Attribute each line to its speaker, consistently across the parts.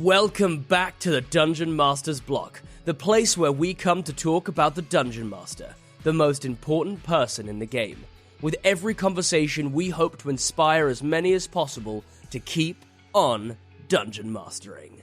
Speaker 1: Welcome back to the Dungeon Master's Block, the place where we come to talk about the Dungeon Master, the most important person in the game. With every conversation, we hope to inspire as many as possible to keep on Dungeon Mastering.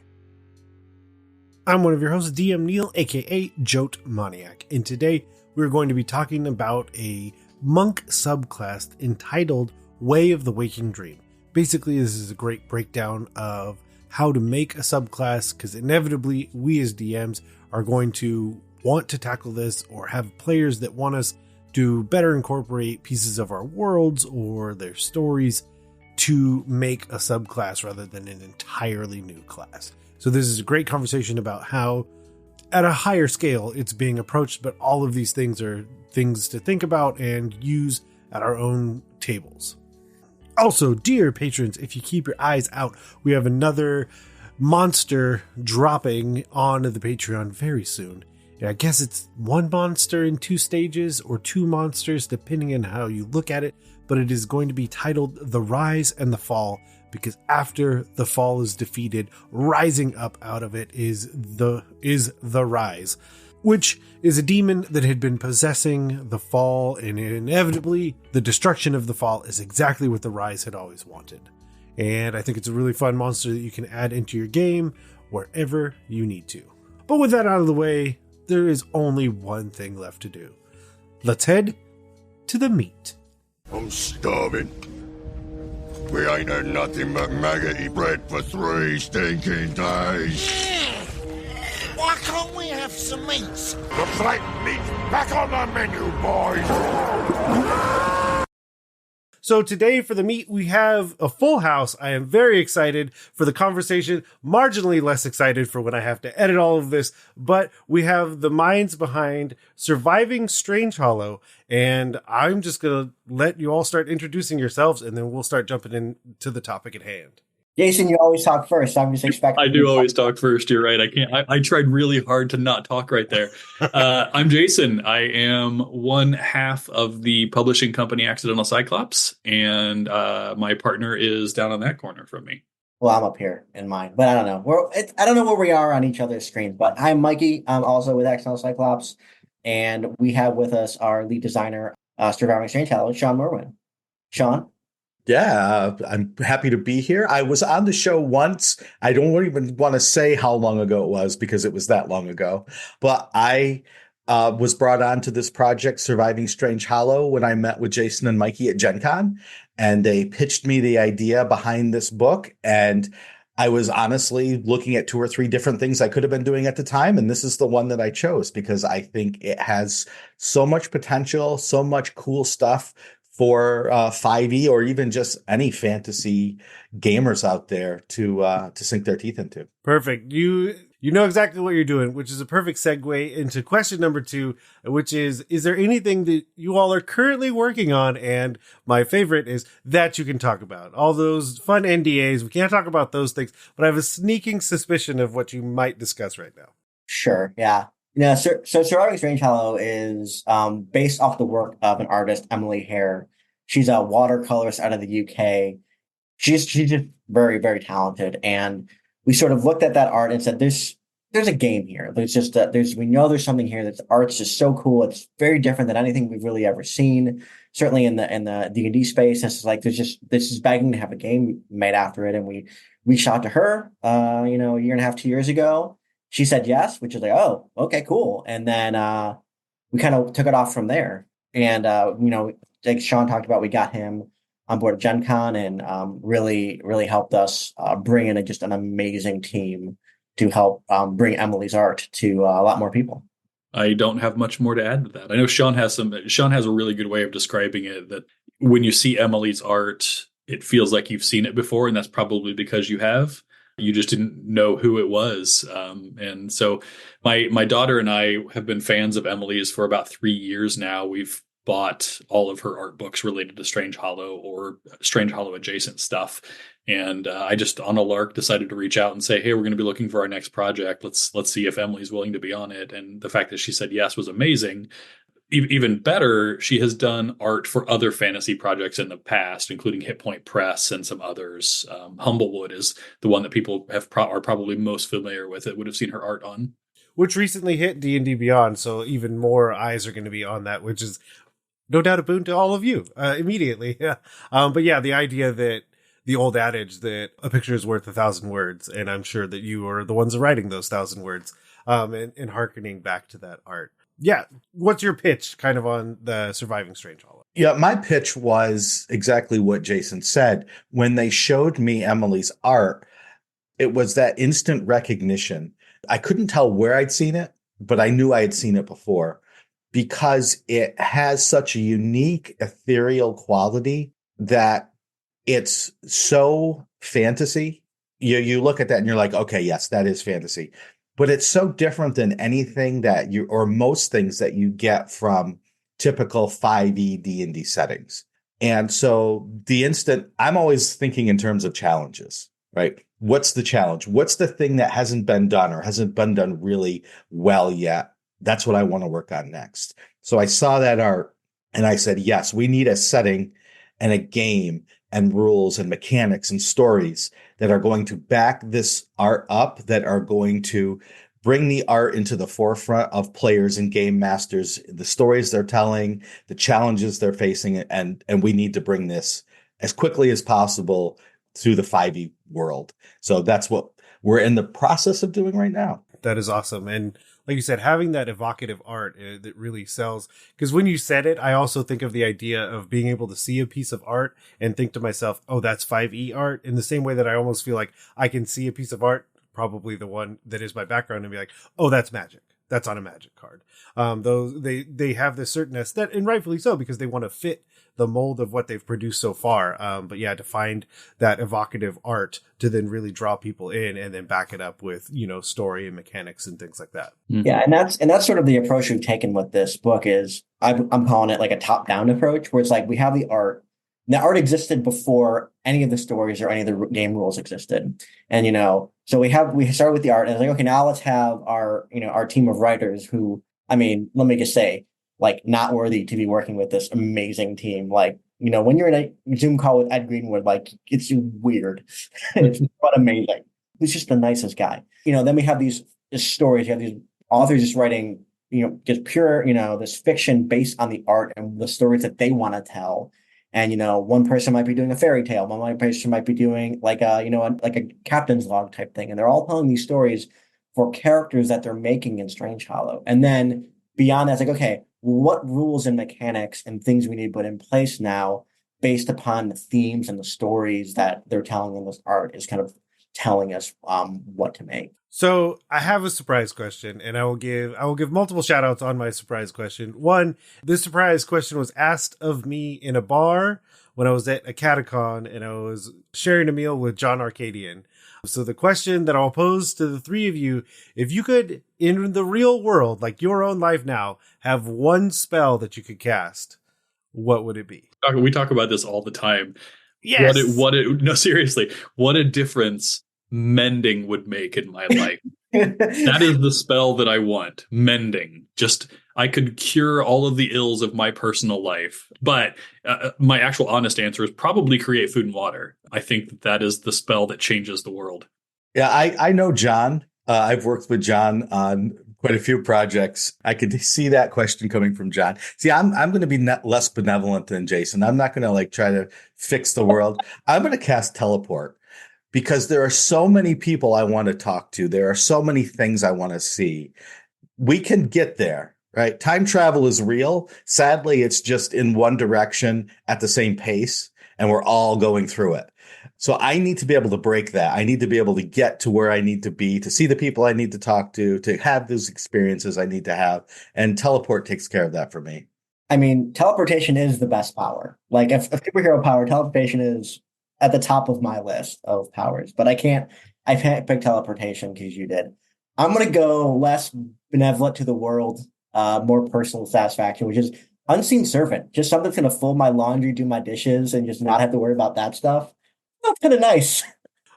Speaker 2: I'm one of your hosts, DM Neal, aka Jote Maniac, and today we're going to be talking about a monk subclass entitled Way of the Waking Dream. Basically, this is a great breakdown of how to make a subclass, because inevitably we as DMs are going to want to tackle this or have players that want us to better incorporate pieces of our worlds or their stories to make a subclass rather than an entirely new class. So this is a great conversation about how at a higher scale it's being approached, but all of these things are things to think about and use at our own tables. Also, dear patrons, if you keep your eyes out, we have another monster dropping on the Patreon very soon. I guess it's one monster in 2 stages or 2 monsters, depending on how you look at it. But it is going to be titled The Rise and the Fall, because after the fall is defeated, rising up out of it is the rise, which is a demon that had been possessing the fall, and inevitably the destruction of the fall is exactly what the rise had always wanted. And I think it's a really fun monster that you can add into your game wherever you need to. But with that out of the way, there is only one thing left to do. Let's head to the meat.
Speaker 3: I'm starving. We ain't had nothing but maggoty bread for 3 stinking days.
Speaker 4: Why can't we have some meat?
Speaker 3: The flat meat's back on the menu, boys.
Speaker 2: So today for the meat, we have a full house. I am very excited for the conversation, marginally less excited for when I have to edit all of this, but we have the minds behind Surviving Strangehollow, and I'm just going to let you all start introducing yourselves, and then we'll start jumping into the topic at hand.
Speaker 5: Jason, you always talk first. I'm just expecting.
Speaker 6: I do always talk first. You're right. I can't. I tried really hard to not talk right there. I'm Jason. I am one half of the publishing company Accidental Cyclops, and my partner is down on that corner from me.
Speaker 5: Well, I'm up here in mine, but I don't know. I don't know where we are on each other's screens. But I'm Mikey. I'm also with Accidental Cyclops, and we have with us our lead designer, Surviving Strangehollow, Sean Merwin. Sean.
Speaker 7: Yeah, I'm happy to be here. I was on the show once. I don't even want to say how long ago it was because it was that long ago. But I was brought on to this project, Surviving Strangehollow, when I met with Jason and Mikey at Gen Con. And they pitched me the idea behind this book. And I was honestly looking at 2 or 3 different things I could have been doing at the time. And this is the one that I chose because I think it has so much potential, so much cool stuff for 5e or even just any fantasy gamers out there to sink their teeth into.
Speaker 2: Perfect. You know exactly what you're doing, which is a perfect segue into question number 2, which is there anything that you all are currently working on? And my favorite is that you can talk about. All those fun NDAs, we can't talk about those things, but I have a sneaking suspicion of what you might discuss right now.
Speaker 5: Sure, yeah. So Surviving Strangehollow is based off the work of an artist, Emily Hare. She's a watercolorist out of the UK. She's just very, very talented. And we sort of looked at that art and said, there's a game here. We know there's something here. That the art's just so cool. It's very different than anything we've really ever seen. Certainly in the D&D space, it's like this is begging to have a game made after it. And we reached out to her, a year and a half, 2 years ago. She said yes, which is like, oh, okay, cool. And then we kind of took it off from there. And, like Sean talked about, we got him on board at Gen Con and really, really helped us bring in just an amazing team to help bring Emily's art to a lot more people.
Speaker 6: I don't have much more to add to that. I know Sean has a really good way of describing it, that when you see Emily's art, it feels like you've seen it before, and that's probably because you have. You just didn't know who it was. And so my daughter and I have been fans of Emily's for about 3 years now. We've bought all of her art books related to Strangehollow or Strangehollow adjacent stuff. And I just on a lark decided to reach out and say, hey, we're going to be looking for our next project. Let's see if Emily's willing to be on it. And the fact that she said yes was amazing. even better, she has done art for other fantasy projects in the past, including Hit Point Press and some others. Humblewood is the one that people are probably most familiar with. It would have seen her art on,
Speaker 2: which recently hit D&D Beyond, so even more eyes are going to be on that, which is no doubt a boon to all of you immediately. Yeah. But yeah, the idea that the old adage that a picture is worth 1,000 words, and I'm sure that you are the ones writing those 1,000 words, and hearkening back to that art. Yeah. What's your pitch kind of on the Surviving Strangehollow?
Speaker 7: Yeah, my pitch was exactly what Jason said. When they showed me Emily's art, it was that instant recognition. I couldn't tell where I'd seen it, but I knew I had seen it before because it has such a unique ethereal quality that it's so fantasy. You look at that and you're like, okay, yes, that is fantasy. But it's so different than anything that or most things that you get from typical 5e D&D settings. And so I'm always thinking in terms of challenges, right? What's the challenge? What's the thing that hasn't been done or hasn't been done really well yet? That's what I want to work on next. So I saw that art and I said, yes, we need a setting and a game and rules and mechanics and stories that are going to back this art up, that are going to bring the art into the forefront of players and game masters, the stories they're telling, the challenges they're facing, and we need to bring this as quickly as possible to the 5e world. So that's what we're in the process of doing right now.
Speaker 2: That is awesome. And like you said, having that evocative art that really sells. Because when you said it, I also think of the idea of being able to see a piece of art and think to myself, oh, that's 5e art. In the same way that I almost feel like I can see a piece of art, probably the one that is my background, and be like, oh, that's magic. That's on a magic card. Those they have this certain aesthetic, and rightfully so, because they want to fit the mold of what they've produced so far. But yeah, to find that evocative art to then really draw people in and then back it up with, story and mechanics and things like that.
Speaker 5: Yeah. And that's sort of the approach we've taken with this book is I'm calling it like a top down approach where it's like, we have the art. The art existed before any of the stories or any of the game rules existed. And, so we started with the art and it's like, okay, now let's have our team of writers who, let me just say, like, not worthy to be working with this amazing team. Like, when you're in a Zoom call with Ed Greenwood, like, it's weird. It's but amazing. He's just the nicest guy. Then we have these stories. You have these authors just writing, just pure, this fiction based on the art and the stories that they want to tell. And, one person might be doing a fairy tale. One person might be doing like a captain's log type thing. And they're all telling these stories for characters that they're making in Strangehollow. And then beyond that, it's like, okay, what rules and mechanics and things we need to put in place now based upon the themes and the stories that they're telling in this art is kind of telling us what to make.
Speaker 2: So I have a surprise question, and I will give multiple shout outs on my surprise question. One, this surprise question was asked of me in a bar when I was at a catacon and I was sharing a meal with John Arcadian. So the question that I'll pose to the three of you, if you could, in the real world, like your own life now, have one spell that you could cast, what would it be?
Speaker 6: We talk about this all the time.
Speaker 2: Yes.
Speaker 6: No, seriously, what a difference mending would make in my life. That is the spell that I want. Mending. Just, I could cure all of the ills of my personal life. But my actual honest answer is probably create food and water. I think that is the spell that changes the world.
Speaker 7: Yeah, I know John. I've worked with John on quite a few projects. I could see that question coming from John. See, I'm going to be less benevolent than Jason. I'm not going to try to fix the world. I'm going to cast teleport. Because there are so many people I want to talk to. There are so many things I want to see. We can get there, right? Time travel is real. Sadly, it's just in one direction at the same pace, and we're all going through it. So I need to be able to break that. I need to be able to get to where I need to be, to see the people I need to talk to have those experiences I need to have. And teleport takes care of that for me.
Speaker 5: Teleportation is the best power. Like, if superhero power, teleportation is at the top of my list of powers, but I can't pick teleportation because you did. I'm going to go less benevolent to the world, more personal satisfaction, which is unseen servant. Just something that's going to fold my laundry, do my dishes, and just not have to worry about that stuff. That's kind of nice.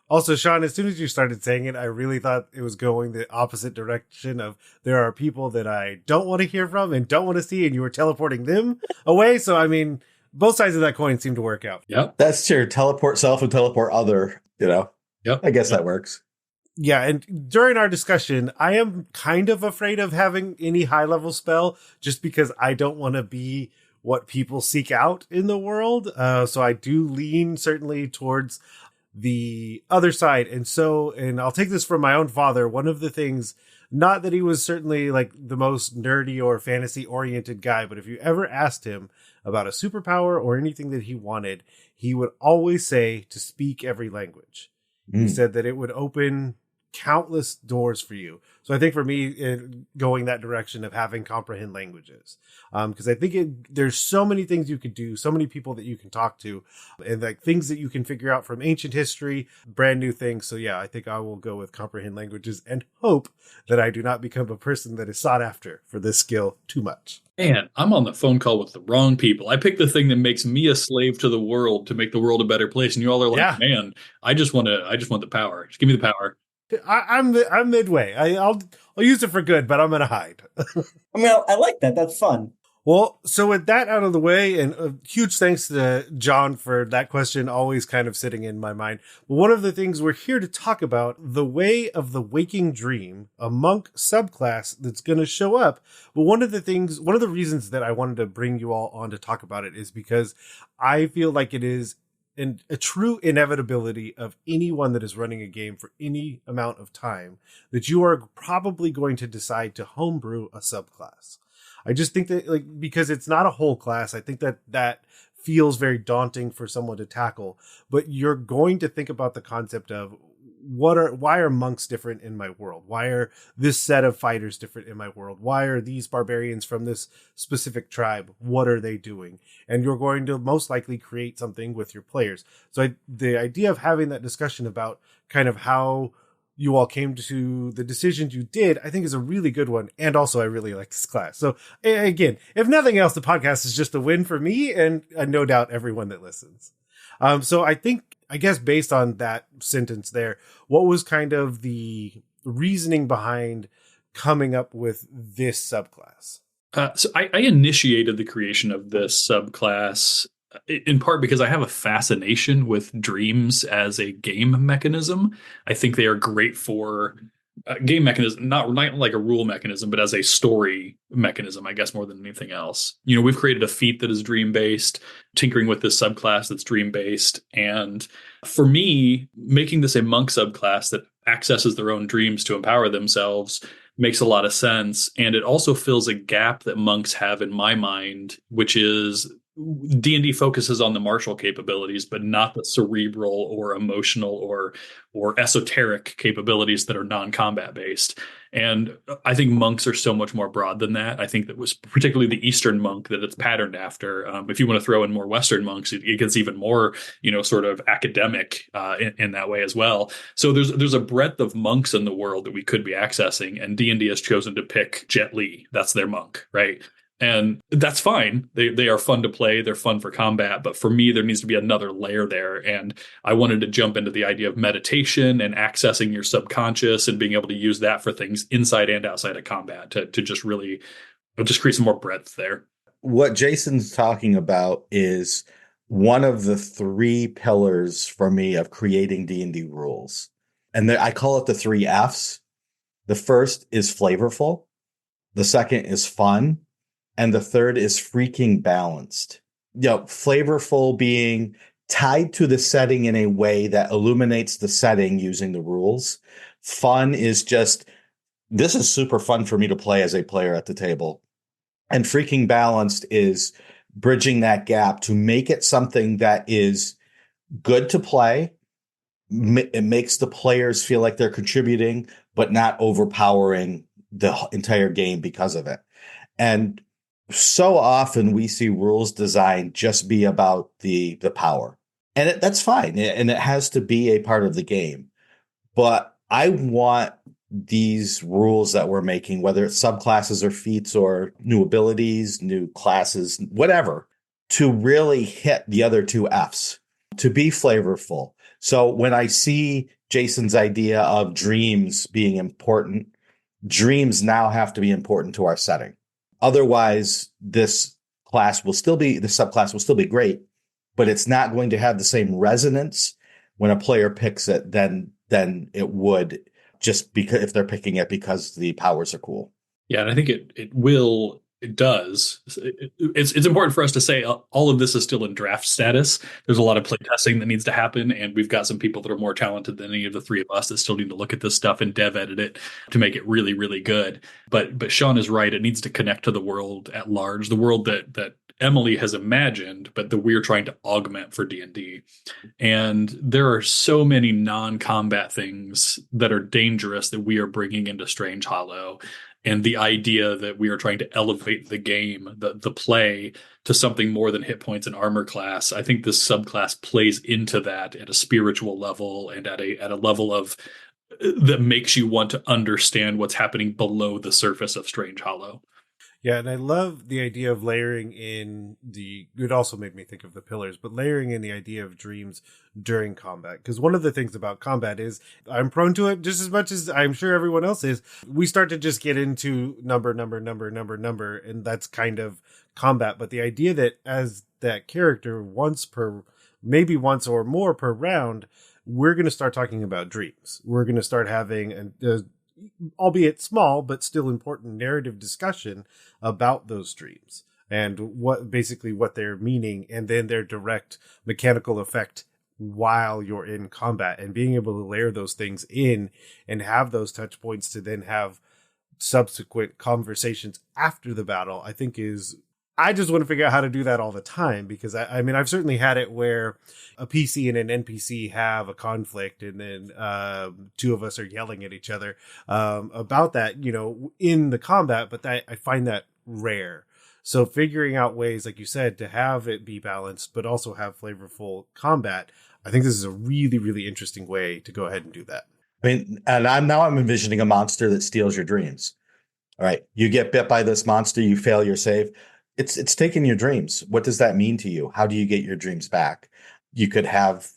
Speaker 2: Also, Sean, as soon as you started saying it, I really thought it was going the opposite direction of there are people that I don't want to hear from and don't want to see, and you were teleporting them away. So, I mean, both sides of that coin seem to work out.
Speaker 6: Yep.
Speaker 7: That's true. Teleport self and teleport other,
Speaker 6: Yep.
Speaker 7: I guess that works.
Speaker 2: Yeah, and during our discussion, I am kind of afraid of having any high-level spell just because I don't want to be what people seek out in the world. So I do lean certainly towards the other side. And I'll take this from my own father. One of the things, not that he was certainly like the most nerdy or fantasy oriented guy, but if you ever asked him about a superpower or anything that he wanted, he would always say to speak every language. He said that it would open countless doors for you. So I think for me, going that direction of having comprehend languages, because I think there's so many things you could do, so many people that you can talk to, and like things that you can figure out from ancient history, brand new things. So yeah, I think I will go with comprehend languages and hope that I do not become a person that is sought after for this skill too much.
Speaker 6: Man, I'm on the phone call with the wrong people. I picked the thing that makes me a slave to the world to make the world a better place, and you all are like, man, I just want the power. Just give me the power.
Speaker 2: I'm midway. I'll use it for good, but I'm going to hide.
Speaker 5: I mean, I like that. That's fun.
Speaker 2: Well, so with that out of the way, and a huge thanks to John for that question, always kind of sitting in my mind. One of the things we're here to talk about, the Way of the Waking Dream, a monk subclass that's going to show up. But one of the reasons that I wanted to bring you all on to talk about it is because I feel like it is a true inevitability of anyone that is running a game for any amount of time that you are probably going to decide to homebrew a subclass. I just think that because it's not a whole class, I think that feels very daunting for someone to tackle, but you're going to think about the concept of why are monks different in my world? Why are this set of fighters different in my world? Why are these barbarians from this specific tribe? What are they doing? And you're going to most likely create something with your players. So the idea of having that discussion about kind of how you all came to the decisions you did, I think is a really good one. And also I really like this class. So again, if nothing else, the podcast is just a win for me and no doubt everyone that listens. So I guess based on that sentence there, what was kind of the reasoning behind coming up with this subclass?
Speaker 6: So I initiated the creation of this subclass in part because I have a fascination with dreams as a game mechanism. I think they are great for game mechanism, not like a rule mechanism, but as a story mechanism, I guess, more than anything else. We've created a feat that is dream-based, tinkering with this subclass that's dream-based. And for me, making this a monk subclass that accesses their own dreams to empower themselves makes a lot of sense. And it also fills a gap that monks have in my mind, which is D&D focuses on the martial capabilities, but not the cerebral or emotional or esoteric capabilities that are non-combat based. And I think monks are so much more broad than that. I think that was particularly the Eastern monk that it's patterned after. If you want to throw in more Western monks, it gets even more, sort of academic in that way as well. So there's a breadth of monks in the world that we could be accessing, and D&D has chosen to pick Jet Li. That's their monk, right? And that's fine. They are fun to play. They're fun for combat. But for me, there needs to be another layer there. And I wanted to jump into the idea of meditation and accessing your subconscious and being able to use that for things inside and outside of combat to just really just create some more breadth there.
Speaker 7: What Jason's talking about is one of the three pillars for me of creating D&D rules. And I call it the 3 Fs. The first is flavorful. The second is fun. And the third is freaking balanced. Flavorful being tied to the setting in a way that illuminates the setting using the rules. Fun is just, this is super fun for me to play as a player at the table. And freaking balanced is bridging that gap to make it something that is good to play. It makes the players feel like they're contributing, but not overpowering the entire game because of it. And so often we see rules design just be about the power, and that's fine. And it has to be a part of the game. But I want these rules that we're making, whether it's subclasses or feats or new abilities, new classes, whatever, to really hit the other 2 Fs, to be flavorful. So when I see Jason's idea of dreams being important, dreams now have to be important to our setting. Otherwise, the subclass will still be great, but it's not going to have the same resonance when a player picks it than it would just because if they're picking it because the powers are cool.
Speaker 6: Yeah, and I think it does. It's important for us to say all of this is still in draft status. There's a lot of play testing that needs to happen, and we've got some people that are more talented than any of the three of us that still need to look at this stuff and dev edit it to make it really, really good. But Sean is right. It needs to connect to the world at large, the world that Emily has imagined, but that we're trying to augment for D&D. And there are so many non-combat things that are dangerous that we are bringing into Strangehollow. And the idea that we are trying to elevate the game, the play, to something more than hit points and armor class. I think this subclass plays into that at a spiritual level and at a level of that makes you want to understand what's happening below the surface of Strangehollow.
Speaker 2: Yeah, and I love the idea of layering in it also made me think of the pillars, but layering in the idea of dreams during combat. Because one of the things about combat is I'm prone to it just as much as I'm sure everyone else is. We start to just get into number, and that's kind of combat. But the idea that as that character maybe once or more per round, we're going to start talking about dreams. We're going to start having albeit small, but still important narrative discussion about those dreams and what their meaning and then their direct mechanical effect while you're in combat, and being able to layer those things in and have those touch points to then have subsequent conversations after the battle. I just want to figure out how to do that all the time, because I mean, I've certainly had it where a PC and an NPC have a conflict and then two of us are yelling at each other about that, in the combat, but I find that rare. So figuring out ways, like you said, to have it be balanced, but also have flavorful combat, I think this is a really, really interesting way to go ahead and do that.
Speaker 7: I mean, and I'm envisioning a monster that steals your dreams. All right, you get bit by this monster, you fail your save. It's taking your dreams. What does that mean to you? How do you get your dreams back? You could have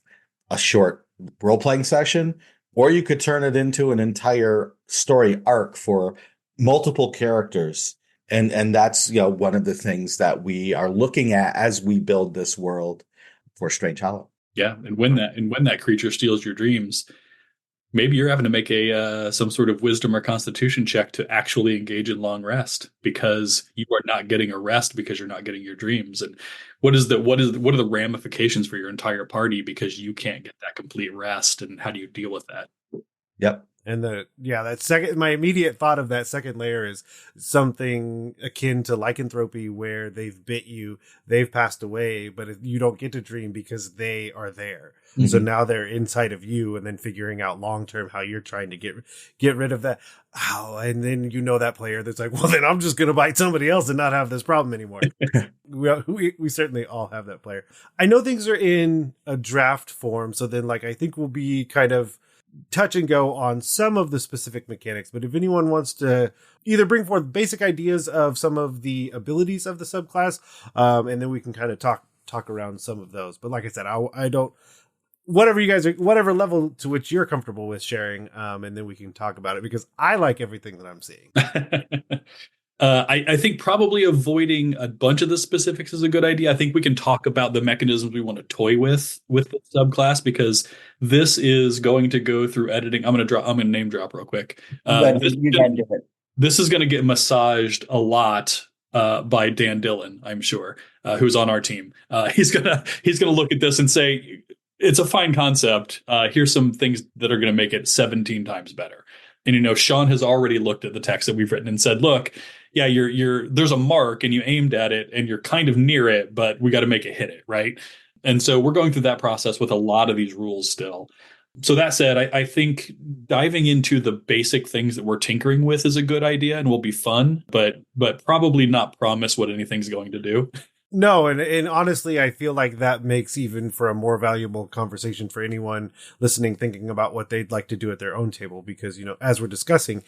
Speaker 7: a short role-playing session, or you could turn it into an entire story arc for multiple characters. And that's, one of the things that we are looking at as we build this world for Strangehollow.
Speaker 6: Yeah, and when that creature steals your dreams, maybe you're having to make some sort of wisdom or constitution check to actually engage in long rest, because you are not getting a rest because you're not getting your dreams. And what are the ramifications for your entire party because you can't get that complete rest, and how do you deal with that?
Speaker 7: Yep.
Speaker 2: And my immediate thought of that second layer is something akin to lycanthropy, where they've bit you, they've passed away, but you don't get to dream because they are there. Mm-hmm. So now they're inside of you, and then figuring out long-term how you're trying to get rid of that. Oh, and then that player that's like, well, then I'm just going to bite somebody else and not have this problem anymore. we certainly all have that player. I know things are in a draft form, so then I think we'll be kind of touch and go on some of the specific mechanics, but if anyone wants to either bring forth basic ideas of some of the abilities of the subclass, and then we can kind of talk around some of those. But like I said, I don't, whatever level to which you're comfortable with sharing, and then we can talk about it, because I like everything that I'm seeing.
Speaker 6: I think probably avoiding a bunch of the specifics is a good idea. I think we can talk about the mechanisms we want to toy with the subclass, because this is going to go through editing. I'm going to name drop real quick. This is going to get massaged a lot by Dan Dillon, I'm sure, who's on our team. He's gonna look at this and say, it's a fine concept. Here's some things that are going to make it 17 times better. And Sean has already looked at the text that we've written and said, look, yeah, there's a mark and you aimed at it and you're kind of near it, but we got to make it hit it, right? And so we're going through that process with a lot of these rules still. So that said, I think diving into the basic things that we're tinkering with is a good idea and will be fun, but probably not promise what anything's going to do.
Speaker 2: No, and honestly, I feel like that makes even for a more valuable conversation for anyone listening, thinking about what they'd like to do at their own table. Because, as we're discussing,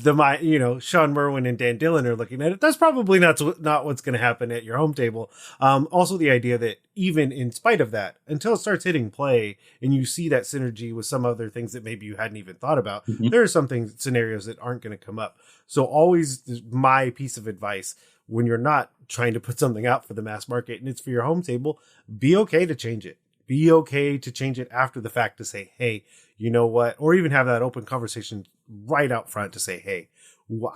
Speaker 2: Sean Merwin and Dan Dillon are looking at it. That's probably not what's going to happen at your home table. Also, the idea that even in spite of that, until it starts hitting play and you see that synergy with some other things that maybe you hadn't even thought about, there are scenarios that aren't going to come up. So always my piece of advice: when you're not trying to put something out for the mass market and it's for your home table, be okay to change it. Be okay to change it after the fact to say, hey, you know what? Or even have that open conversation right out front to say, hey,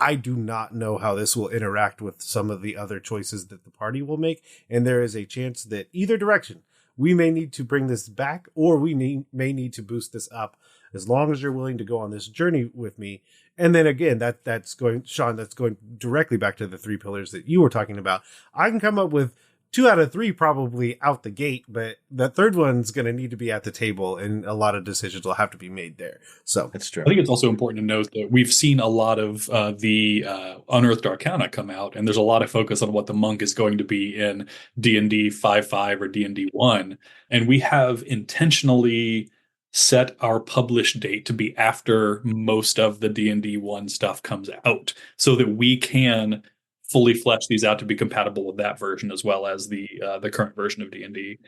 Speaker 2: I do not know how this will interact with some of the other choices that the party will make. And there is a chance that either direction, we may need to bring this back, or we may need to boost this up, as long as you're willing to go on this journey with me. And then again, that's going directly back to the 3 pillars that you were talking about. I can come up with 2 out of 3 probably out the gate, but the third one's going to need to be at the table, and a lot of decisions will have to be made there. So
Speaker 7: That's true.
Speaker 6: I think it's also important to note that we've seen a lot of the Unearthed Arcana come out, and there's a lot of focus on what the monk is going to be in D&D 5.5 or D&D 1. And we have intentionally set our published date to be after most of the D&D 1 stuff comes out, so that we can fully flesh these out to be compatible with that version as well as the current version of D&D.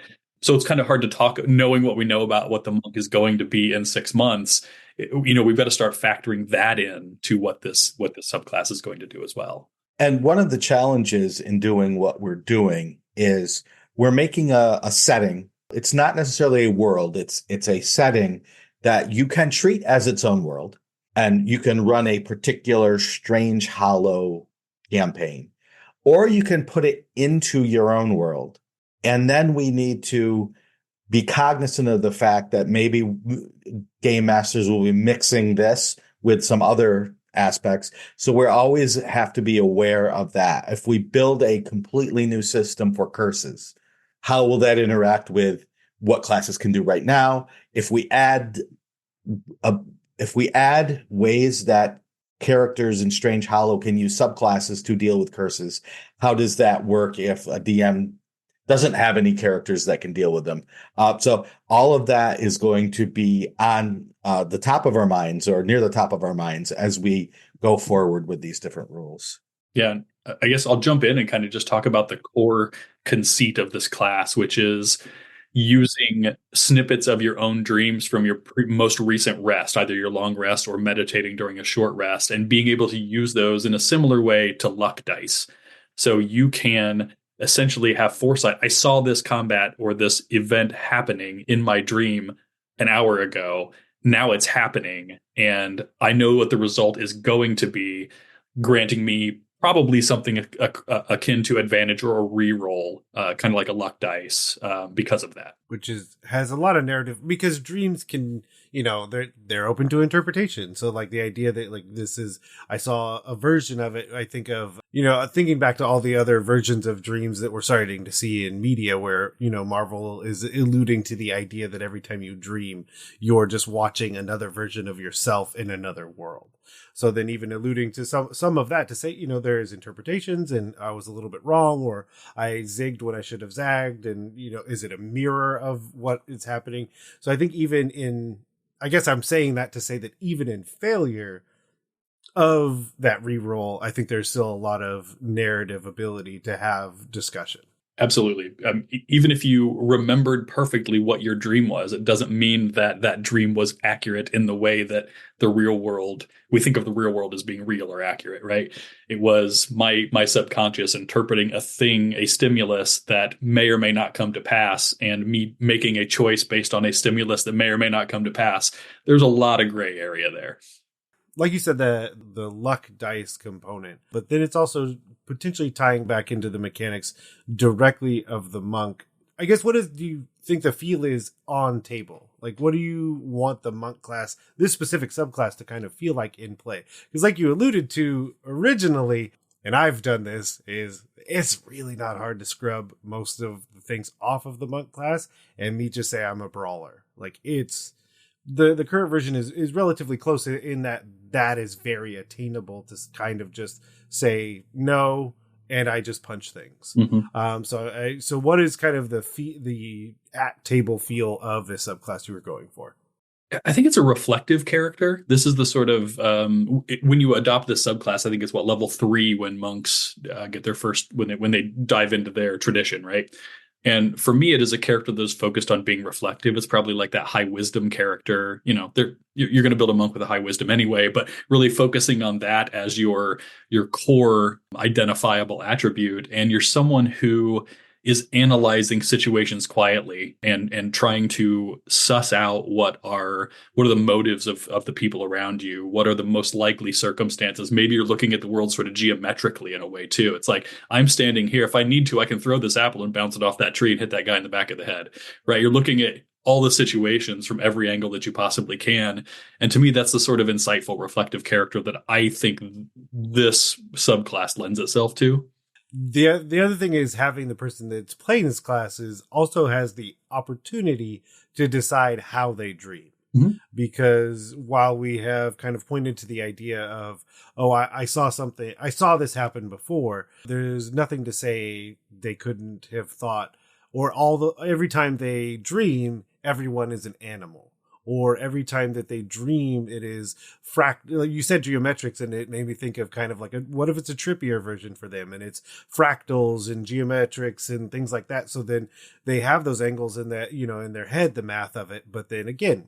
Speaker 6: So it's kind of hard to talk, knowing what we know about what the monk is going to be in 6 months. We've got to start factoring that in to what this subclass is going to do as well.
Speaker 7: And one of the challenges in doing what we're doing is we're making a setting. It's not necessarily a world. It's a setting that you can treat as its own world, and you can run a particular Strangehollow campaign, or you can put it into your own world. And then we need to be cognizant of the fact that maybe game masters will be mixing this with some other aspects. So we always have to be aware of that. If we build a completely new system for curses, how will that interact with what classes can do right now? If we add ways that characters in Strangehollow can use subclasses to deal with curses, how does that work if a DM doesn't have any characters that can deal with them? So all of that is going to be on the top of our minds, or near the top of our minds, as we go forward with these different rules.
Speaker 6: Yeah, I guess I'll jump in and kind of just talk about the core conceit of this class, which is using snippets of your own dreams from your most recent rest, either your long rest or meditating during a short rest, and being able to use those in a similar way to luck dice. So you can essentially have foresight. I saw this combat or this event happening in my dream an hour ago. Now it's happening, and I know what the result is going to be, granting me probably something akin to advantage or a reroll, kind of like a luck dice, because of that.
Speaker 2: Which has a lot of narrative, because dreams can, they're open to interpretation. So like the idea that like I saw a version of it. I think of, thinking back to all the other versions of dreams that we're starting to see in media, where, Marvel is alluding to the idea that every time you dream, you're just watching another version of yourself in another world. So then even alluding to some of that to say, there is interpretations, and I was a little bit wrong, or I zigged when I should have zagged. And, is it a mirror of what is happening? So I think I guess I'm saying that to say that even in failure of that reroll, I think there's still a lot of narrative ability to have discussion.
Speaker 6: Absolutely. Even if you remembered perfectly what your dream was, it doesn't mean that that dream was accurate in the way that the real world, we think of the real world as being real or accurate, right? It was my subconscious interpreting a stimulus that may or may not come to pass, and me making a choice based on a stimulus that may or may not come to pass. There's a lot of gray area there.
Speaker 2: Like you said, the luck dice component, but then it's also potentially tying back into the mechanics directly of the monk. I guess, do you think the feel is on table? Like, what do you want the monk class, this specific subclass, to kind of feel like in play? Because like you alluded to originally, and I've done this, it's really not hard to scrub most of the things off of the monk class and me just say I'm a brawler. Like, it's the current version is relatively close in that is very attainable to kind of just say no, and I just punch things.
Speaker 6: Mm-hmm.
Speaker 2: So what is kind of the at table feel of the subclass you were going for?
Speaker 6: I think it's a reflective character. This is the sort of when you adopt this subclass, I think it's level 3 when monks get their first when they dive into their tradition, right? And for me, it is a character that's focused on being reflective. It's probably like that high wisdom character. You know, you're going to build a monk with a high wisdom anyway, but really focusing on that as your core identifiable attribute. And you're someone who is analyzing situations quietly and trying to suss out what are the motives of the people around you, what are the most likely circumstances. Maybe you're looking at the world sort of geometrically in a way too. It's like, I'm standing here, if I need to, I can throw this apple and bounce it off that tree and hit that guy in the back of the head, right? You're looking at all the situations from every angle that you possibly can. And to me, that's the sort of insightful, reflective character that I think this subclass lends itself to.
Speaker 2: The other thing is having the person that's playing this class also has the opportunity to decide how they dream.
Speaker 6: Mm-hmm.
Speaker 2: Because while we have kind of pointed to the idea of, I saw something, I saw this happen before, there's nothing to say they couldn't have thought, or every time they dream, everyone is an animal. Or every time that they dream, it is like you said geometrics, and it made me think of kind of like what if it's a trippier version for them, and it's fractals and geometrics and things like that. So then they have those angles in that, in their head, the math of it. But then again,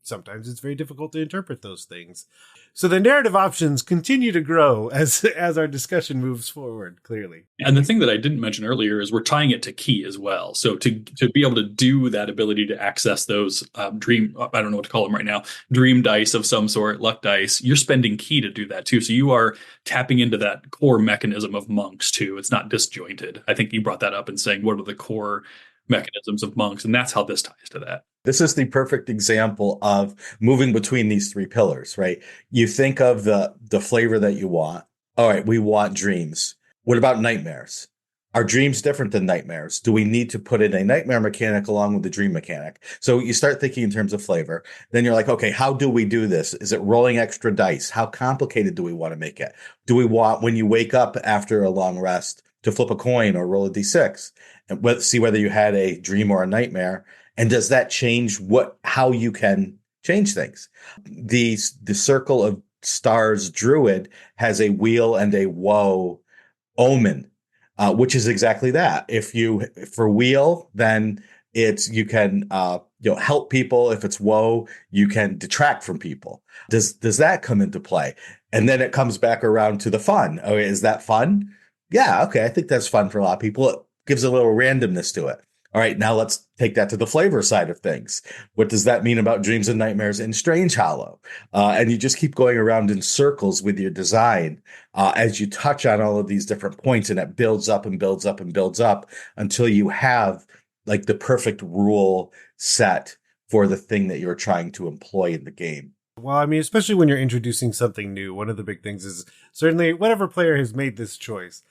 Speaker 2: sometimes it's very difficult to interpret those things. So the narrative options continue to grow as our discussion moves forward, clearly.
Speaker 6: And the thing that I didn't mention earlier is we're tying it to key as well. So to be able to do that ability to access those dream, I don't know what to call them right now, dream dice of some sort, luck dice, you're spending key to do that too. So you are tapping into that core mechanism of monks too. It's not disjointed. I think you brought that up in saying, what are the core mechanisms of monks? And that's how this ties to that.
Speaker 7: This is the perfect example of moving between these 3 pillars, right? You think of the flavor that you want. All right, we want dreams. What about nightmares? Are dreams different than nightmares? Do we need to put in a nightmare mechanic along with the dream mechanic? So you start thinking in terms of flavor. Then you're like, okay, how do we do this? Is it rolling extra dice? How complicated do we want to make it? Do we want, when you wake up after a long rest, to flip a coin or roll a d6 and see whether you had a dream or a nightmare? And does that change how you can change things? The Circle of Stars Druid has a wheel and a woe omen, which is exactly that. For wheel, then you can help people. If it's woe, you can detract from people. Does that come into play? And then it comes back around to the fun. Okay, is that fun? Yeah, okay, I think that's fun for a lot of people. It gives a little randomness to it. All right, now let's take that to the flavor side of things. What does that mean about dreams and nightmares in Strangehollow? And you just keep going around in circles with your design as you touch on all of these different points, and it builds up and builds up and builds up until you have like the perfect rule set for the thing that you're trying to employ in the game.
Speaker 2: Well, I mean, especially when you're introducing something new, one of the big things is certainly whatever player has made this choice,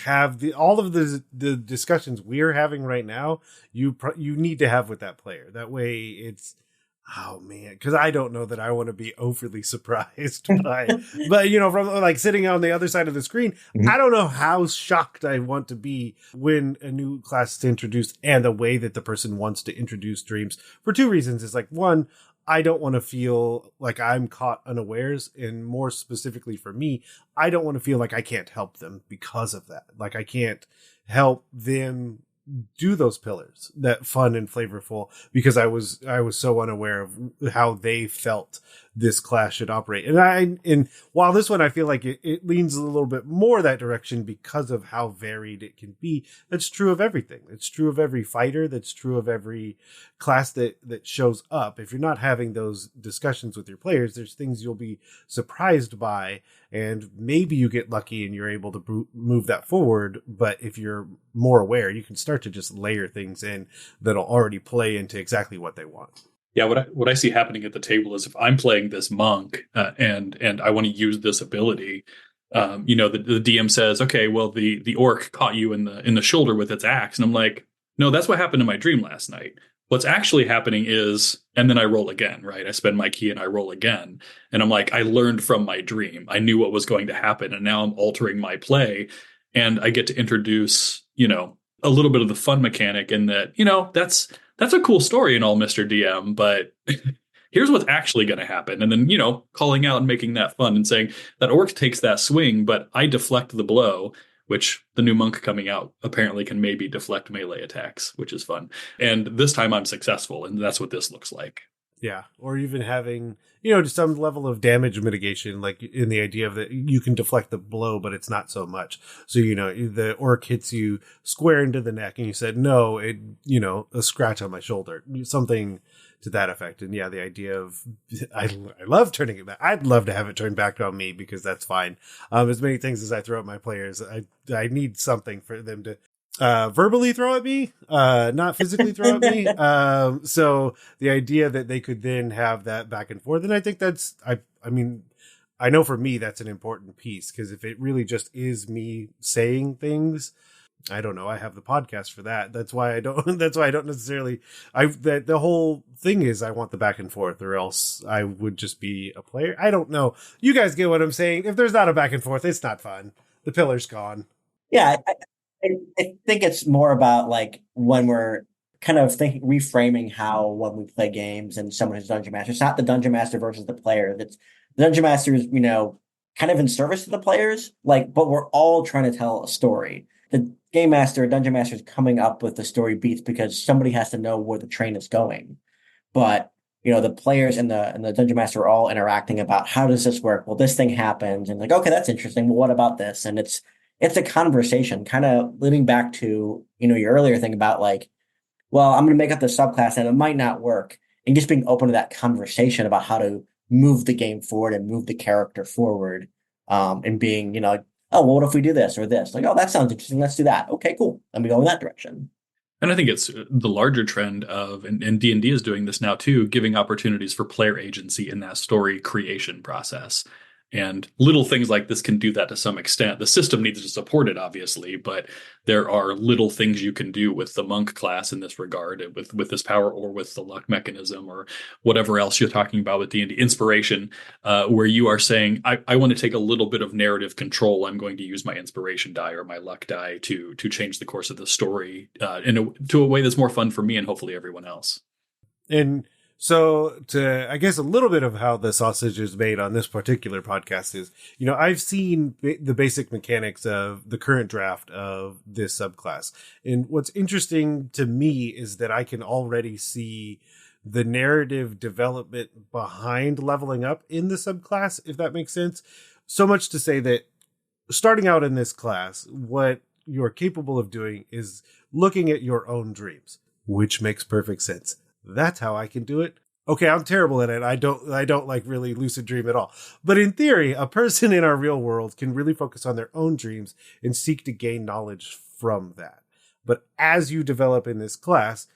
Speaker 2: have all of the discussions we're having right now, you need to have with that player. That way it's, oh man, because I don't know that I want to be overly surprised by, but from like sitting on the other side of the screen, I don't know how shocked I want to be when a new class is introduced and the way that the person wants to introduce dreams, for 2 reasons. It's like, one, I don't want to feel like I'm caught unawares, and more specifically for me, I don't want to feel like I can't help them because of that. Like I can't help them do those pillars, that fun and flavorful, because I was so unaware of how they felt this class should operate. And while this one, I feel like it leans a little bit more that direction because of how varied it can be. That's true of everything. It's true of every fighter. That's true of every class that shows up. If you're not having those discussions with your players, there's things you'll be surprised by, and maybe you get lucky and you're able to move that forward. But if you're more aware, you can start to just layer things in that'll already play into exactly what they want.
Speaker 6: Yeah, what I see happening at the table is if I'm playing this monk and I want to use this ability, the DM says, okay, well the orc caught you in the shoulder with its axe, and I'm like, no, that's what happened in my dream last night. What's actually happening is, and then I roll again, right? I spend my key and I roll again, and I'm like, I learned from my dream. I knew what was going to happen, and now I'm altering my play. And I get to introduce, a little bit of the fun mechanic in that, that's a cool story and all, Mr. DM, but here's what's actually going to happen. And then, calling out and making that fun and saying that orc takes that swing, but I deflect the blow, which the new monk coming out apparently can maybe deflect melee attacks, which is fun. And this time I'm successful, and that's what this looks like.
Speaker 2: Yeah, or even having, just some level of damage mitigation, like in the idea of that you can deflect the blow, but it's not so much. So, the orc hits you square into the neck and you said, no, a scratch on my shoulder, something to that effect. And yeah, the idea of, I love turning it back. I'd love to have it turned back on me because that's fine. As many things as I throw at my players, I need something for them to verbally throw at me, not physically throw at me. So the idea that they could then have that back and forth, and I think that's, I know for me that's an important piece, because if it really just is me saying things, I don't know. I have the podcast for that. That's why I don't. That's why I don't necessarily. The whole thing is I want the back and forth, or else I would just be a player. I don't know. You guys get what I'm saying. If there's not a back and forth, it's not fun. The pillar's gone.
Speaker 5: Yeah, I think it's more about like when we're kind of reframing how when we play games and someone who's dungeon master. It's not the dungeon master versus the player. That's the dungeon master is kind of in service to the players. But we're all trying to tell a story. The game master, dungeon master, is coming up with the story beats because somebody has to know where the train is going. But the players and the dungeon master are all interacting about how does this work? Well, this thing happens, and okay, that's interesting. Well, what about this? And it's a conversation, kind of living back to your earlier thing about well, I'm going to make up the subclass and it might not work, and just being open to that conversation about how to move the game forward and move the character forward, and being oh, well, what if we do this or this? Oh, that sounds interesting. Let's do that. Okay, cool. Let me go in that direction.
Speaker 6: And I think it's the larger trend of, and D&D is doing this now too, giving opportunities for player agency in that story creation process. And little things like this can do that to some extent. The system needs to support it, obviously, but there are little things you can do with the monk class in this regard, with this power, or with the luck mechanism, or whatever else you're talking about with D&D inspiration, where you are saying, I want to take a little bit of narrative control. I'm going to use my inspiration die or my luck die to change the course of the story to a way that's more fun for me and hopefully everyone else.
Speaker 2: And so I guess a little bit of how the sausage is made on this particular podcast is, I've seen the basic mechanics of the current draft of this subclass. And what's interesting to me is that I can already see the narrative development behind leveling up in the subclass, if that makes sense. So much to say that starting out in this class, what you're capable of doing is looking at your own dreams, which makes perfect sense. That's how I can do it. Okay, I'm terrible at it. I don't like really lucid dream at all. But in theory, a person in our real world can really focus on their own dreams and seek to gain knowledge from that. But as you develop in this class,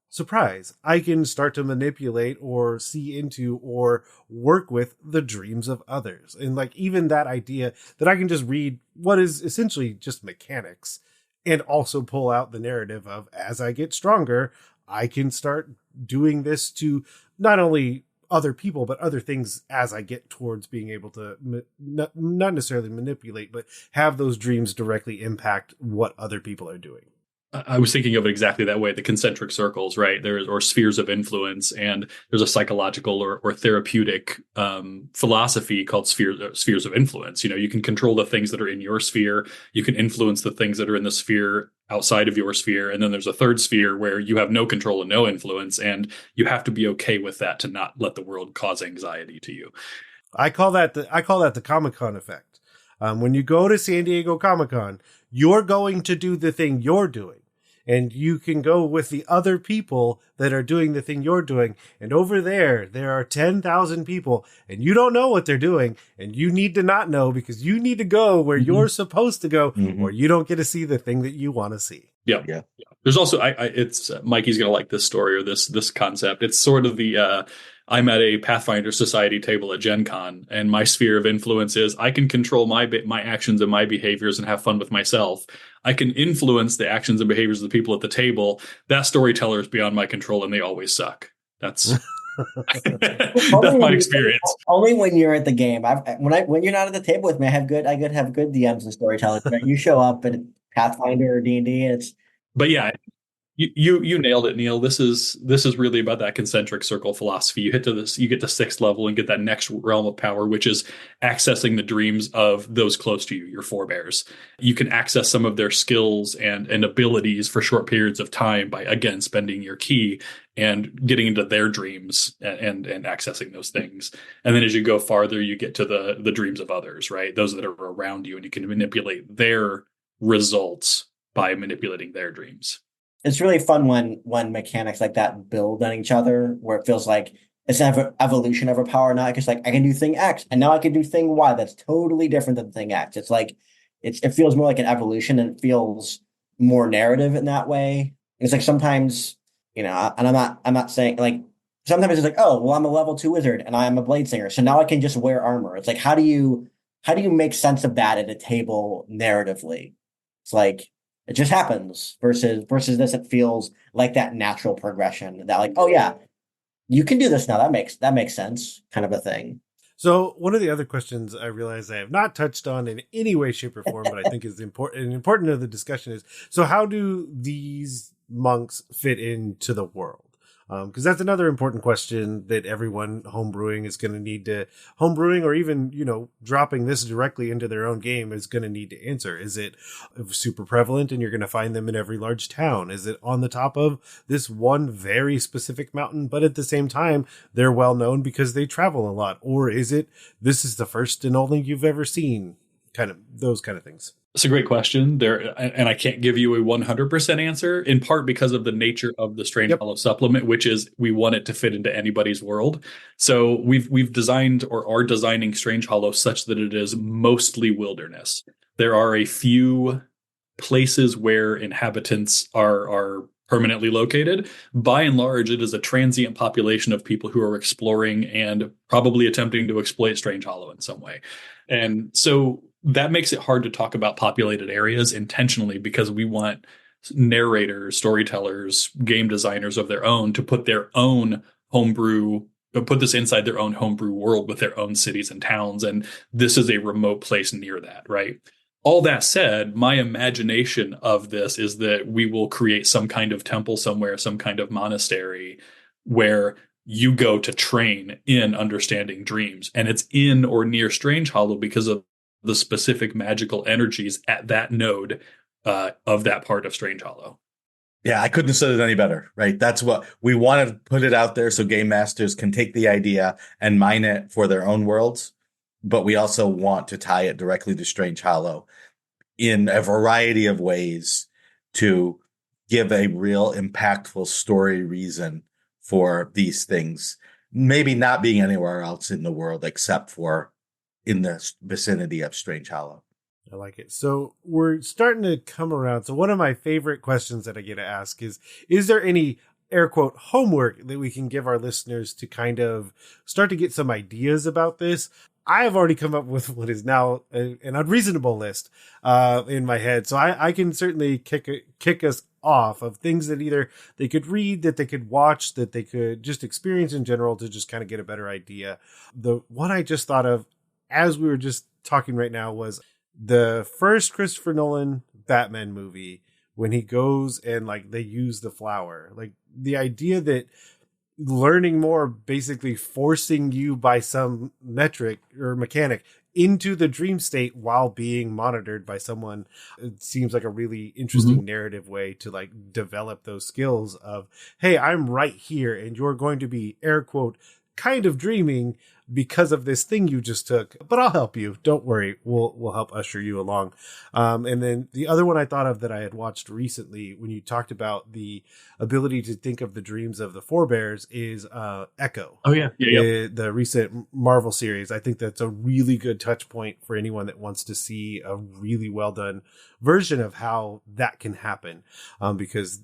Speaker 2: surprise, I can start to manipulate or see into or work with the dreams of others. And even that idea that I can just read what is essentially just mechanics and also pull out the narrative of, as I get stronger, I can start doing this to not only other people, but other things as I get towards being able to not necessarily manipulate, but have those dreams directly impact what other people are doing.
Speaker 6: I was thinking of it exactly that way. The concentric circles, right? Or spheres of influence. And there's a psychological or therapeutic philosophy called spheres of influence. You can control the things that are in your sphere. You can influence the things that are in the sphere outside of your sphere. And then there's a third sphere where you have no control and no influence. And you have to be okay with that to not let the world cause anxiety to you.
Speaker 2: I call that the Comic-Con effect. When you go to San Diego Comic-Con, you're going to do the thing you're doing. And you can go with the other people that are doing the thing you're doing. And over there are 10,000 people and you don't know what they're doing. And you need to not know because you need to go where you're supposed to go, or you don't get to see the thing that you want to see.
Speaker 6: Yeah. There's also, it's Mikey's going to like this story or this concept. It's sort of the, I'm at a Pathfinder Society table at Gen Con, and my sphere of influence is I can control my actions and my behaviors and have fun with myself. I can influence the actions and behaviors of the people at the table. That storyteller is beyond my control, and they always suck. That's That's my experience.
Speaker 5: Only when you're at the game. When you're not at the table with me, I have good DMs and storytellers. Right? You show up at Pathfinder or D&D, and it's
Speaker 6: But yeah, you nailed it, Neal. This is really about that concentric circle philosophy. You get to sixth level and get that next realm of power, which is accessing the dreams of those close to you, your forebears. You can access some of their skills and abilities for short periods of time by again spending your key and getting into their dreams and accessing those things. And then as you go farther, you get to the dreams of others, right? Those that are around you, and you can manipulate their results by manipulating their dreams.
Speaker 5: it's really fun when mechanics like that build on each other, where it feels like it's an evolution of a power. Now it's like I can do thing X, and now I can do thing Y. That's totally different than thing X. It's like it feels more like an evolution, and it feels more narrative in that way. And it's like sometimes, and I'm not saying like sometimes it's like, oh well, I'm a level 2 wizard and I'm a blade singer, so now I can just wear armor. It's like how do you make sense of that at a table narratively? It's like it just happens versus this. It feels like that natural progression that like, oh yeah, you can do this now. That makes sense, kind of a thing.
Speaker 2: So one of the other questions I realize I have not touched on in any way, shape, or form, but I think is important to the discussion is, so how do these monks fit into the world? Because that's another important question that everyone homebrewing is going to need to homebrewing, or even, dropping this directly into their own game is going to need to answer. Is it super prevalent and you're going to find them in every large town? Is it on the top of this one very specific mountain, but at the same time, they're well known because they travel a lot? Or is it, this is the first and only you've ever seen? Kind of those kind of things.
Speaker 6: It's a great question there, and I can't give you a 100% answer, in part because of the nature of the Strangehollow supplement, which is we want it to fit into anybody's world. So we've designed or are designing Strangehollow such that it is mostly wilderness. There are a few places where inhabitants are permanently located. By and large, it is a transient population of people who are exploring and probably attempting to exploit Strangehollow in some way. And so that makes it hard to talk about populated areas intentionally, because we want narrators, storytellers, game designers of their own to put their own homebrew, put this inside their own homebrew world with their own cities and towns. And this is a remote place near that, right? All that said, my imagination of this is that we will create some kind of temple somewhere, some kind of monastery where you go to train in understanding dreams. And it's in or near Strangehollow because of the specific magical energies at that node of that part of Strangehollow.
Speaker 7: Yeah, I couldn't have said it any better, right? That's what we want to put it out there so game masters can take the idea and mine it for their own worlds. But we also want to tie it directly to Strangehollow in a variety of ways to give a real impactful story reason for these things, maybe not being anywhere else in the world except for in the vicinity of Strangehollow.
Speaker 2: I like it. So we're starting to come around. So one of my favorite questions that I get to ask is there any air quote homework that we can give our listeners to kind of start to get some ideas about this? I have already come up with what is now an unreasonable list in my head. So I can certainly kick us off of things that either they could read, that they could watch, that they could just experience in general to just kind of get a better idea. The one I just thought of as we were just talking right now was the first Christopher Nolan Batman movie, when he goes and like they use the flower, like the idea that learning more, basically forcing you by some metric or mechanic into the dream state while being monitored by someone. It seems like a really interesting narrative way to like develop those skills of, hey, I'm right here and you're going to be air quote kind of dreaming because of this thing you just took, but I'll help you. Don't worry. We'll help usher you along. And then the other one I thought of that I had watched recently when you talked about the ability to think of the dreams of the forebears is Echo.
Speaker 6: Oh yeah.
Speaker 2: The recent Marvel series. I think that's a really good touch point for anyone that wants to see a really well done version of how that can happen. Because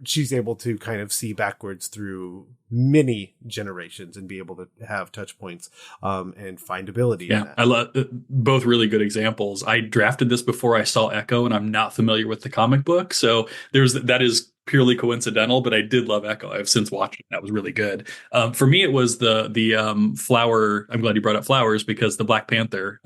Speaker 2: she's able to kind of see backwards through many generations and be able to have touch points and findability.
Speaker 6: Yeah, I love both really good examples. I drafted this before I saw Echo, and I'm not familiar with the comic book, so that is purely coincidental, but I did love Echo. I've since watched it. That was really good. For me, it was the flower. I'm glad you brought up flowers, because the Black Panther,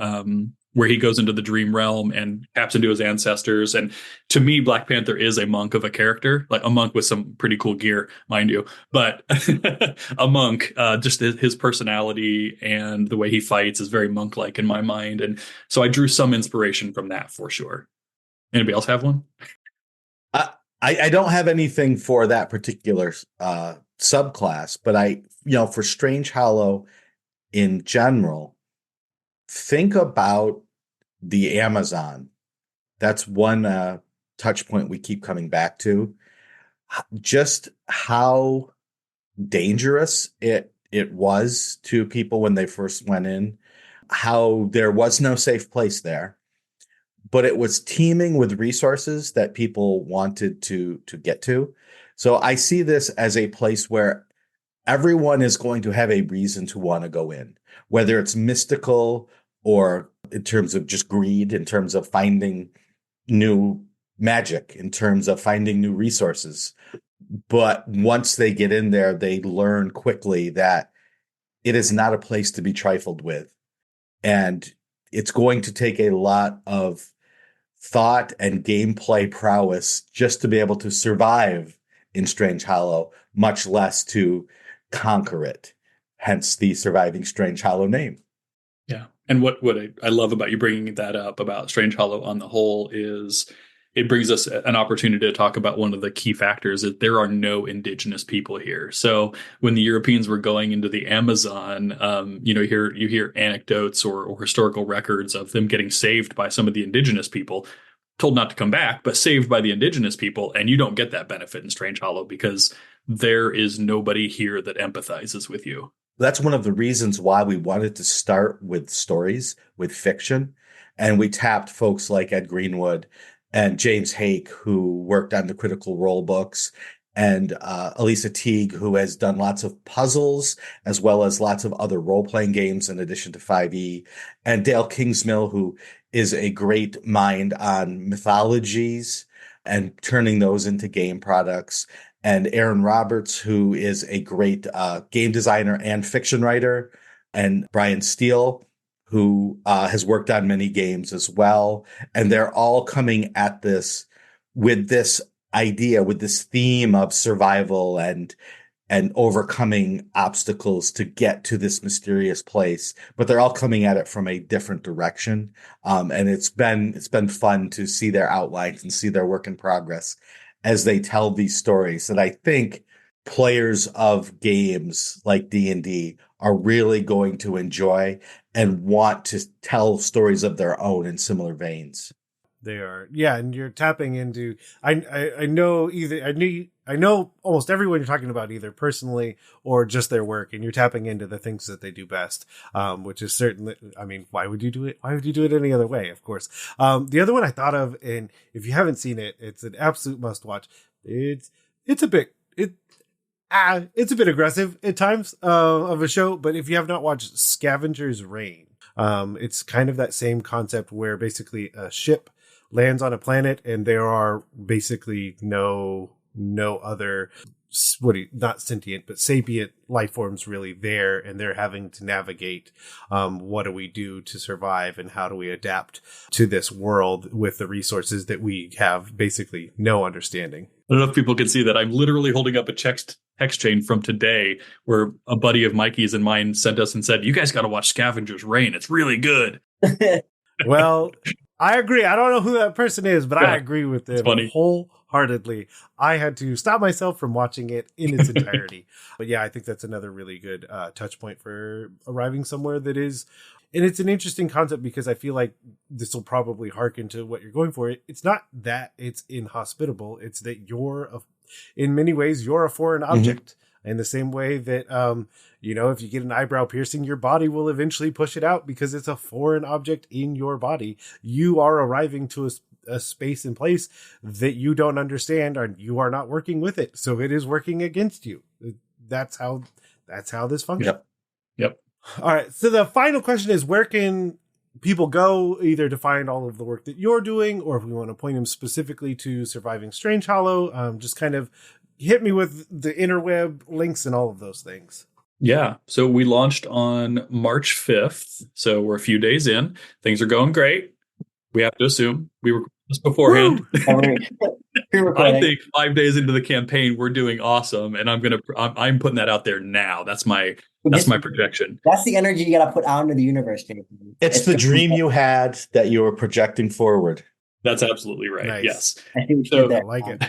Speaker 6: where he goes into the dream realm and taps into his ancestors. And to me, Black Panther is a monk of a character, like a monk with some pretty cool gear, mind you, but a monk. Just his personality and the way he fights is very monk-like in my mind, and so I drew some inspiration from that for sure. Anybody else have one?
Speaker 7: I don't have anything for that particular subclass, but for Strangehollow in general, think about the Amazon. That's one touch point we keep coming back to. Just how dangerous it was to people when they first went in, how there was no safe place there, but it was teeming with resources that people wanted to get to. So I see this as a place where everyone is going to have a reason to want to go in, whether it's mystical or in terms of just greed, in terms of finding new magic, in terms of finding new resources. But once they get in there, they learn quickly that it is not a place to be trifled with. And it's going to take a lot of thought and gameplay prowess just to be able to survive in Strangehollow, much less to conquer it. Hence the Surviving Strangehollow name.
Speaker 6: Yeah. And what I love about you bringing that up about Strangehollow on the whole is it brings us an opportunity to talk about one of the key factors, that there are no indigenous people here. So when the Europeans were going into the Amazon, you hear anecdotes or historical records of them getting saved by some of the indigenous people, told not to come back, but saved by the indigenous people. And you don't get that benefit in Strangehollow because there is nobody here that empathizes with you.
Speaker 7: That's one of the reasons why we wanted to start with stories, with fiction. And we tapped folks like Ed Greenwood and James Hake, who worked on the Critical Role books, and Elisa Teague, who has done lots of puzzles, as well as lots of other role-playing games in addition to 5e, and Dale Kingsmill, who is a great mind on mythologies and turning those into game products, and Aaron Roberts, who is a great game designer and fiction writer, and Brian Steele, who has worked on many games as well. And they're all coming at this with this idea, with this theme of survival and overcoming obstacles to get to this mysterious place. But they're all coming at it from a different direction. And it's been fun to see their outlines and see their work in progress as they tell these stories that I think players of games like D&D are really going to enjoy and want to tell stories of their own in similar veins.
Speaker 2: They are. Yeah. And you're tapping into, I know almost everyone you're talking about, either personally or just their work, and you're tapping into the things that they do best, which is certainly, I mean, why would you do it? Why would you do it any other way? Of course. The other one I thought of, and if you haven't seen it, it's an absolute must watch. It's a bit aggressive at times, of a show, but if you have not watched Scavenger's Reign, it's kind of that same concept where basically a ship lands on a planet and there are basically no other, not sentient, but sapient life forms really there, and they're having to navigate what do we do to survive and how do we adapt to this world with the resources that we have basically no understanding.
Speaker 6: I don't know if people can see that I'm literally holding up a text chain from today where a buddy of Mikey's and mine sent us and said, you guys got to watch Scavenger's Reign. It's really good.
Speaker 2: Well, I agree. I don't know who that person is, but yeah, I agree with them wholeheartedly. I had to stop myself from watching it in its entirety. But yeah, I think that's another really good touch point for arriving somewhere that is. And it's an interesting concept because I feel like this will probably harken to what you're going for. It's not that it's inhospitable. It's that in many ways, you're a foreign object. In the same way that, if you get an eyebrow piercing, your body will eventually push it out because it's a foreign object in your body. You are arriving to a space and place that you don't understand, and you are not working with it. So it is working against you. That's how this functions.
Speaker 6: Yep.
Speaker 2: All right. So the final question is, where can people go, either to find all of the work that you're doing, or if we want to point them specifically to Surviving Strangehollow, just kind of hit me with the interweb links and all of those things.
Speaker 6: Yeah. So we launched on March 5th. So we're a few days in. Things are going great. We have to assume we were this beforehand. I think 5 days into the campaign, we're doing awesome. And I'm putting that out there now. That's my projection.
Speaker 5: That's the energy you got to put out into the universe, Jason.
Speaker 7: It's the dream you had that you were projecting forward.
Speaker 6: That's absolutely right.
Speaker 2: Nice.
Speaker 6: Yes.
Speaker 5: I think
Speaker 2: I like it.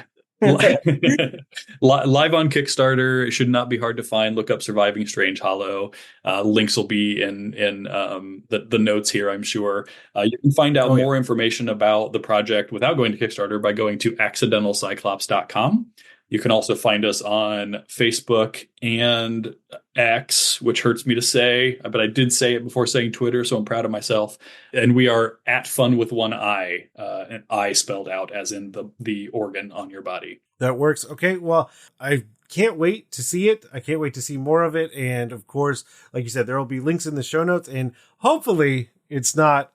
Speaker 6: Live on Kickstarter. It should not be hard to find. Look up Surviving Strangehollow. Links will be in the notes here, I'm sure. You can find out more information about the project without going to Kickstarter by going to accidentalcyclops.com. You can also find us on Facebook and X, which hurts me to say, but I did say it before saying Twitter, so I'm proud of myself. And we are at Fun with one I, an I spelled out as in the organ on your body.
Speaker 2: That works. Okay, well, I can't wait to see it. I can't wait to see more of it. And of course, like you said, there will be links in the show notes. And hopefully it's not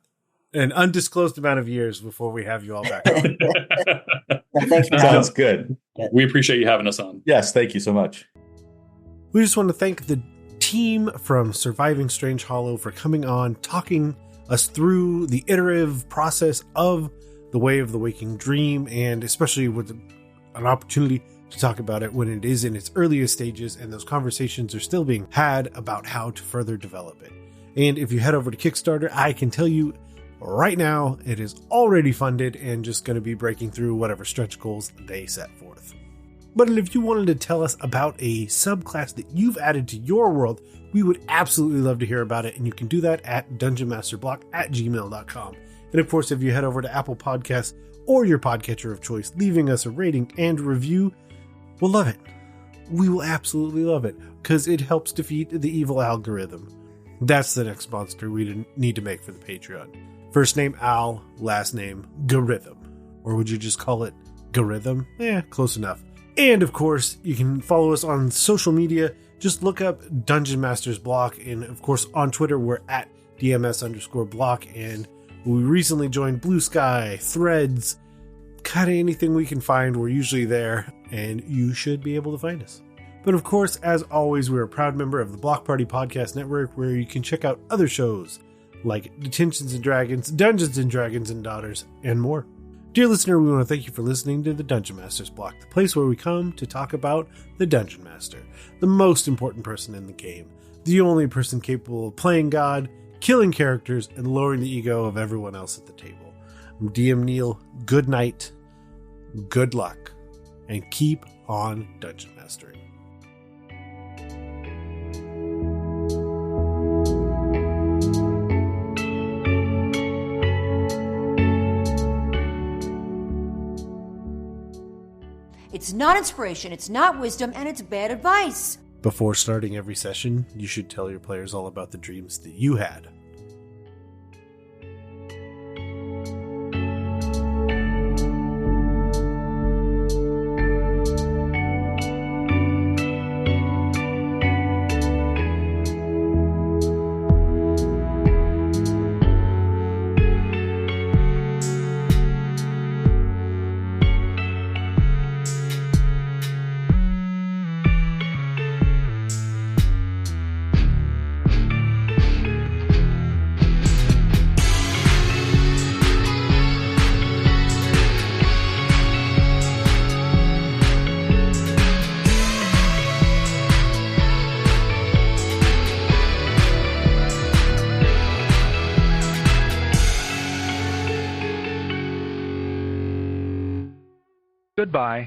Speaker 2: an undisclosed amount of years before we have you all back on.
Speaker 5: Thanks for
Speaker 7: Sounds good.
Speaker 6: We appreciate you having us on.
Speaker 7: Yes, thank you so much.
Speaker 2: We just want to thank the team from Surviving Strangehollow for coming on, talking us through the iterative process of the Way of the Waking Dream, and especially with an opportunity to talk about it when it is in its earliest stages and those conversations are still being had about how to further develop it. And if you head over to Kickstarter, I can tell you right now, it is already funded and just going to be breaking through whatever stretch goals they set forth. But if you wanted to tell us about a subclass that you've added to your world, we would absolutely love to hear about it. And you can do that at dungeonmasterblock@gmail.com. And of course, if you head over to Apple Podcasts or your podcatcher of choice, leaving us a rating and review, we'll love it. We will absolutely love it because it helps defeat the evil algorithm. That's the next monster we need to make for the Patreon. First name Al, last name Garithim. Or would you just call it Garithim? Close enough. And of course, you can follow us on social media. Just look up Dungeon Masters Block. And of course, on Twitter, we're at DMS_block. And we recently joined Blue Sky, Threads, kind of anything we can find. We're usually there, and you should be able to find us. But of course, as always, we're a proud member of the Block Party Podcast Network, where you can check out other shows like Detentions and Dragons, Dungeons and Dragons and Daughters, and more. Dear listener, we want to thank you for listening to the Dungeon Masters Block, the place where we come to talk about the Dungeon Master, the most important person in the game, the only person capable of playing God, killing characters, and lowering the ego of everyone else at the table. I'm DM Neal. Good night, good luck, and keep on Dungeon Mastering.
Speaker 8: It's not inspiration, it's not wisdom, and it's bad advice.
Speaker 2: Before starting every session, you should tell your players all about the dreams that you had.
Speaker 9: Goodbye.